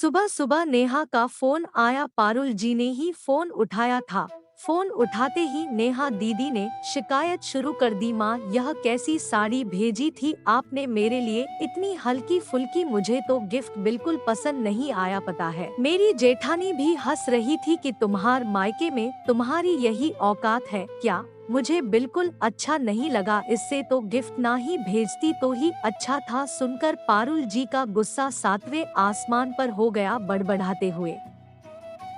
सुबह सुबह नेहा का फोन आया। पारुल जी ने ही फोन उठाया था। फोन उठाते ही नेहा दीदी ने शिकायत शुरू कर दी। माँ, यह कैसी साड़ी भेजी थी आपने मेरे लिए, इतनी हल्की फुल्की, मुझे तो गिफ्ट बिल्कुल पसंद नहीं आया। पता है, मेरी जेठानी भी हंस रही थी कि तुम्हार मायके में तुम्हारी यही औकात है क्या। मुझे बिल्कुल अच्छा नहीं लगा, इससे तो गिफ्ट ना ही भेजती तो ही अच्छा था। सुनकर पारुल जी का गुस्सा सातवें आसमान पर हो गया। बड़बड़ाते हुए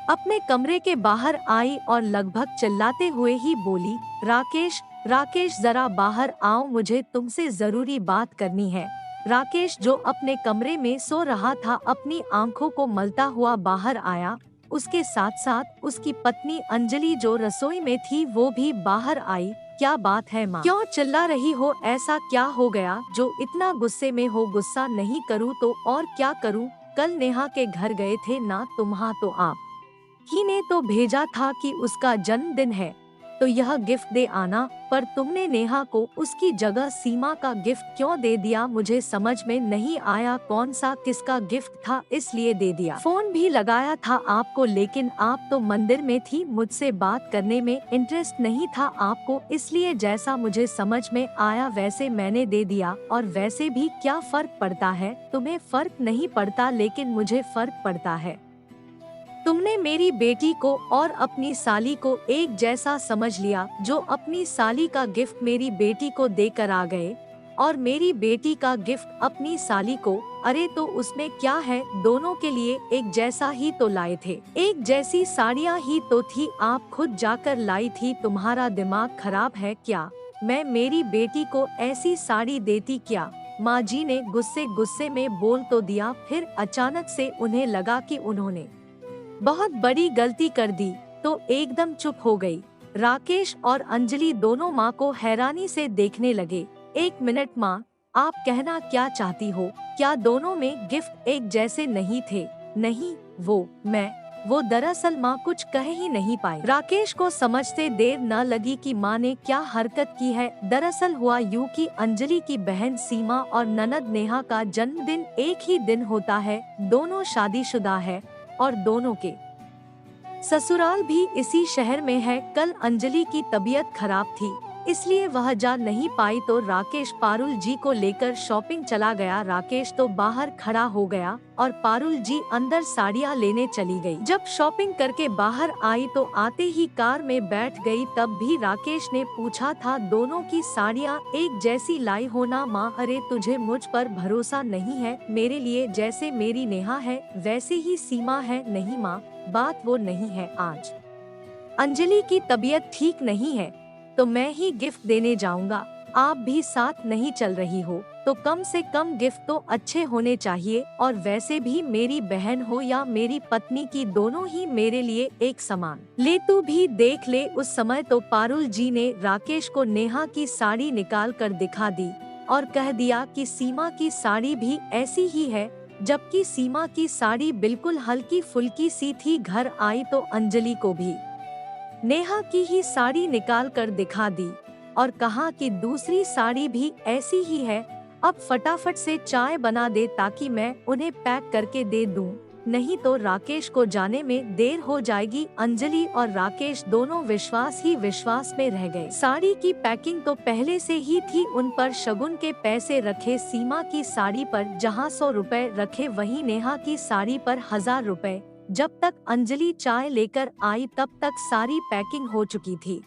अपने कमरे के बाहर आई और लगभग चिल्लाते हुए ही बोली, राकेश, राकेश जरा बाहर आओ, मुझे तुमसे जरूरी बात करनी है। राकेश, जो अपने कमरे में सो रहा था, अपनी आंखों को मलता हुआ बाहर आया। उसके साथ साथ उसकी पत्नी अंजलि जो रसोई में थी वो भी बाहर आई। क्या बात है माँ, क्यों चिल्ला रही हो? ऐसा क्या हो गया जो इतना गुस्से में हो? गुस्सा नहीं करूँ तो और क्या करूँ? कल नेहा के घर गए थे ना तुम्हा, तो आप ही ने तो भेजा था कि उसका जन्मदिन है तो यह गिफ्ट दे आना, पर तुमने नेहा को उसकी जगह सीमा का गिफ्ट क्यों दे दिया? मुझे समझ में नहीं आया कौन सा किसका गिफ्ट था, इसलिए दे दिया। फोन भी लगाया था आपको, लेकिन आप तो मंदिर में थी, मुझसे बात करने में इंटरेस्ट नहीं था आपको, इसलिए जैसा मुझे समझ में आया वैसे मैंने दे दिया। और वैसे भी क्या फर्क पड़ता है? तुम्हें फर्क नहीं पड़ता, लेकिन मुझे फर्क पड़ता है। तुमने मेरी बेटी को और अपनी साली को एक जैसा समझ लिया। जो अपनी साली का गिफ्ट मेरी बेटी को देकर आ गए और मेरी बेटी का गिफ्ट अपनी साली को, अरे तो उसमें क्या है, दोनों के लिए एक जैसा ही तो लाए थे, एक जैसी साड़ियाँ ही तो थी, आप खुद जाकर लाई थी। तुम्हारा दिमाग खराब है क्या? मैं मेरी बेटी को ऐसी साड़ी देती क्या? माँ जी ने गुस्से गुस्से में बोल तो दिया, फिर अचानक से उन्हें लगा कि उन्होंने बहुत बड़ी गलती कर दी तो एकदम चुप हो गई। राकेश और अंजलि दोनों माँ को हैरानी से देखने लगे। एक मिनट माँ, आप कहना क्या चाहती हो? क्या दोनों में गिफ्ट एक जैसे नहीं थे? नहीं, वो दरअसल माँ कुछ कह ही नहीं पाई। राकेश को समझते देर न लगी कि माँ ने क्या हरकत की है। दरअसल हुआ यूँ कि अंजलि की बहन सीमा और ननद नेहा का जन्मदिन एक ही दिन होता है। दोनों शादीशुदा है और दोनों के ससुराल भी इसी शहर में है। कल अंजलि की तबीयत खराब थी, इसलिए वह जा नहीं पाई, तो राकेश पारुल जी को लेकर शॉपिंग चला गया। राकेश तो बाहर खड़ा हो गया और पारुल जी अंदर साड़ियाँ लेने चली गई। जब शॉपिंग करके बाहर आई तो आते ही कार में बैठ गई। तब भी राकेश ने पूछा था, दोनों की साड़ियाँ एक जैसी लाई हो ना माँ? अरे तुझे मुझ पर भरोसा नहीं है? मेरे लिए जैसे मेरी नेहा है वैसे ही सीमा है। नहीं माँ, बात वो नहीं है, आज अंजलि की तबीयत ठीक नहीं है तो मैं ही गिफ्ट देने जाऊंगा। आप भी साथ नहीं चल रही हो तो कम से कम गिफ्ट तो अच्छे होने चाहिए, और वैसे भी मेरी बहन हो या मेरी पत्नी की, दोनों ही मेरे लिए एक समान। ले तू भी देख ले। उस समय तो पारुल जी ने राकेश को नेहा की साड़ी निकाल कर दिखा दी और कह दिया कि सीमा की साड़ी भी ऐसी ही है, जबकि सीमा की साड़ी बिल्कुल हल्की फुल्की सी थी। घर आई तो अंजलि को भी नेहा की ही साड़ी निकाल कर दिखा दी और कहा कि दूसरी साड़ी भी ऐसी ही है, अब फटाफट से चाय बना दे ताकि मैं उन्हें पैक करके दे दूं, नहीं तो राकेश को जाने में देर हो जाएगी। अंजलि और राकेश दोनों विश्वास ही विश्वास में रह गए। साड़ी की पैकिंग तो पहले से ही थी, उन पर शगुन के पैसे रखे। सीमा की साड़ी पर जहां 100 रुपए रखे, वहीं नेहा की साड़ी पर 1000 रुपए। जब तक अंजलि चाय लेकर आई तब तक सारी पैकिंग हो चुकी थी।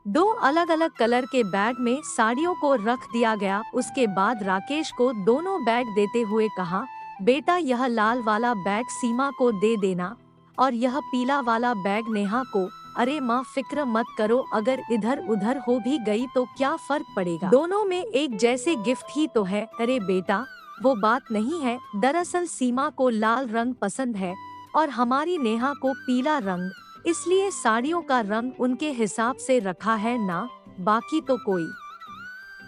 2 अलग अलग कलर के बैग में साड़ियों को रख दिया गया। उसके बाद राकेश को दोनों बैग देते हुए कहा, बेटा यह लाल वाला बैग सीमा को दे देना और यह पीला वाला बैग नेहा को। अरे माँ, फिक्र मत करो, अगर इधर उधर हो भी गई तो क्या फर्क पड़ेगा, दोनों में एक जैसे गिफ्ट ही तो है। अरे बेटा, वो बात नहीं है, दरअसल सीमा को लाल रंग पसंद है और हमारी नेहा को पीला रंग, इसलिए साड़ियों का रंग उनके हिसाब से रखा है ना, बाकी तो कोई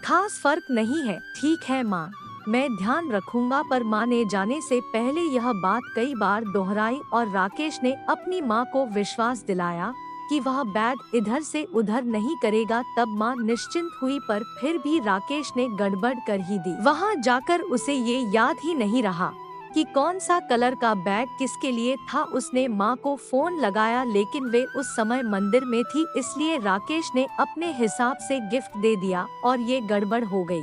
खास फर्क नहीं है। ठीक है माँ, मैं ध्यान रखूंगा। पर माँ ने जाने से पहले यह बात कई बार दोहराई और राकेश ने अपनी माँ को विश्वास दिलाया कि वह बैग इधर से उधर नहीं करेगा। तब माँ निश्चिंत हुई, पर फिर भी राकेश ने गड़बड़ कर ही दी। वहाँ जाकर उसे ये याद ही नहीं रहा कि कौन सा कलर का बैग किसके लिए था। उसने माँ को फोन लगाया लेकिन वे उस समय मंदिर में थी, इसलिए राकेश ने अपने हिसाब से गिफ्ट दे दिया और ये गड़बड़ हो गई।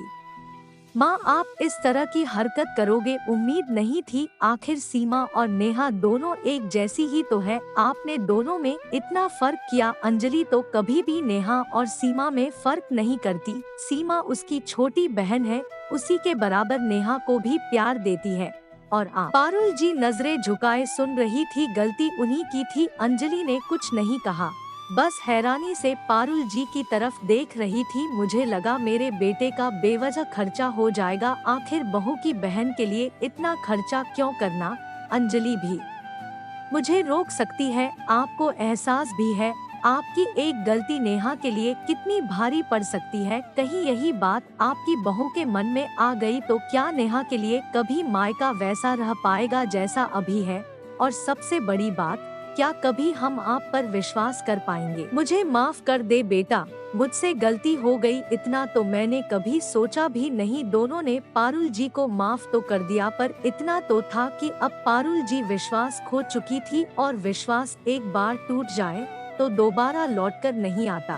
माँ, आप इस तरह की हरकत करोगे उम्मीद नहीं थी। आखिर सीमा और नेहा दोनों एक जैसी ही तो है, आपने दोनों में इतना फर्क किया। अंजलि तो कभी भी नेहा और सीमा में फर्क नहीं करती। सीमा उसकी छोटी बहन है, उसी के बराबर नेहा को भी प्यार देती है। और आप? पारुल जी नजरें झुकाए सुन रही थी। गलती उन्हीं की थी। अंजलि ने कुछ नहीं कहा, बस हैरानी से पारुल जी की तरफ देख रही थी। मुझे लगा मेरे बेटे का बेवजह खर्चा हो जाएगा, आखिर बहू की बहन के लिए इतना खर्चा क्यों करना। अंजलि भी मुझे रोक सकती है, आपको एहसास भी है आपकी एक गलती नेहा के लिए कितनी भारी पड़ सकती है। कहीं यही बात आपकी बहू के मन में आ गई तो क्या नेहा के लिए कभी मायका वैसा रह पाएगा जैसा अभी है। और सबसे बड़ी बात, क्या कभी हम आप पर विश्वास कर पाएंगे। मुझे माफ कर दे बेटा, मुझसे गलती हो गई, इतना तो मैंने कभी सोचा भी नहीं। दोनों ने पारुल जी को माफ तो कर दिया, पर इतना तो था कि अब पारुल जी विश्वास खो चुकी थी और विश्वास एक बार टूट जाए तो दोबारा लौटकर नहीं आता।